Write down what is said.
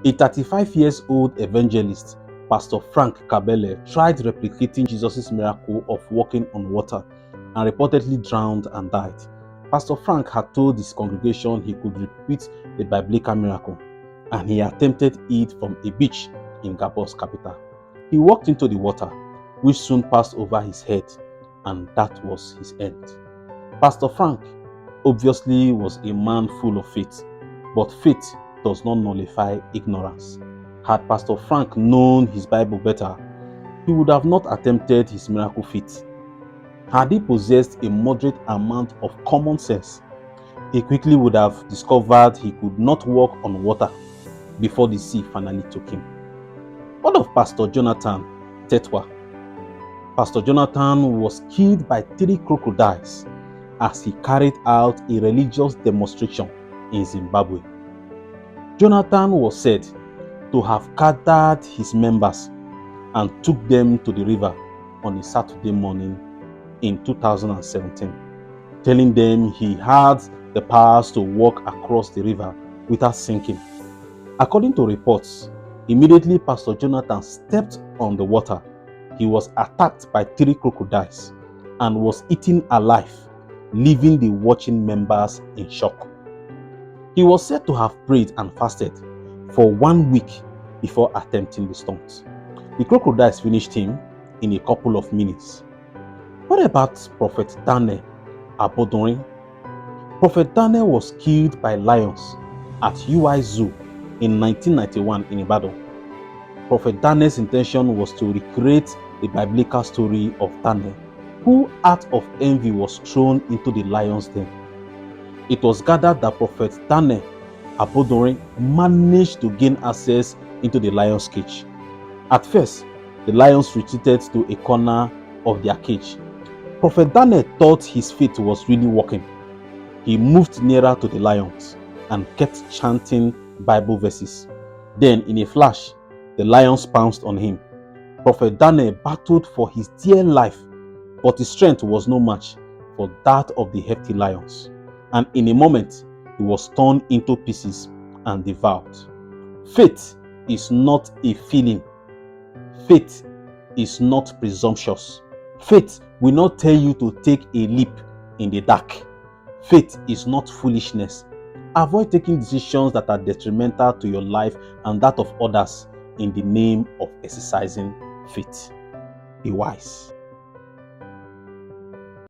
A 35 years old evangelist, Pastor Frank Kabele, tried replicating Jesus' miracle of walking on water and reportedly drowned and died. Pastor Frank had told his congregation he could repeat the biblical miracle, and he attempted it from a beach in Gabon's capital. He walked into the water, which soon passed over his head, and that was his end. Pastor Frank obviously was a man full of faith, but faith does not nullify ignorance. Had Pastor Frank known his Bible better, he would have not attempted his miracle feat. Had he possessed a moderate amount of common sense, he quickly would have discovered he could not walk on water before the sea finally took him. What of Pastor Jonathan Tetwa? Pastor Jonathan was killed by 3 crocodiles as he carried out a religious demonstration in Zimbabwe. Jonathan was said to have gathered his members and took them to the river on a Saturday morning in 2017, telling them he had the powers to walk across the river without sinking. According to reports, immediately Pastor Jonathan stepped on the water, he was attacked by 3 crocodiles and was eaten alive, leaving the watching members in shock. He was said to have prayed and fasted for 1 week before attempting the stunt. The crocodiles finished him in a couple of minutes. What about Prophet Daniel Abodunrin? Prophet Daniel was killed by lions at UI Zoo in 1991 in Ibadan. Prophet Daniel's intention was to recreate the biblical story of Daniel, who out of envy was thrown into the lion's den. It was gathered that Prophet Daniel Abodunrin managed to gain access into the lion's cage. At first, the lions retreated to a corner of their cage. Prophet Daniel thought his faith was really working. He moved nearer to the lions and kept chanting Bible verses. Then, in a flash, the lions pounced on him. Prophet Daniel battled for his dear life, but his strength was no match for that of the hefty lions. And in a moment, he was torn into pieces and devoured. Faith is not a feeling. Faith is not presumptuous. Faith will not tell you to take a leap in the dark. Faith is not foolishness. Avoid taking decisions that are detrimental to your life and that of others in the name of exercising faith. Be wise.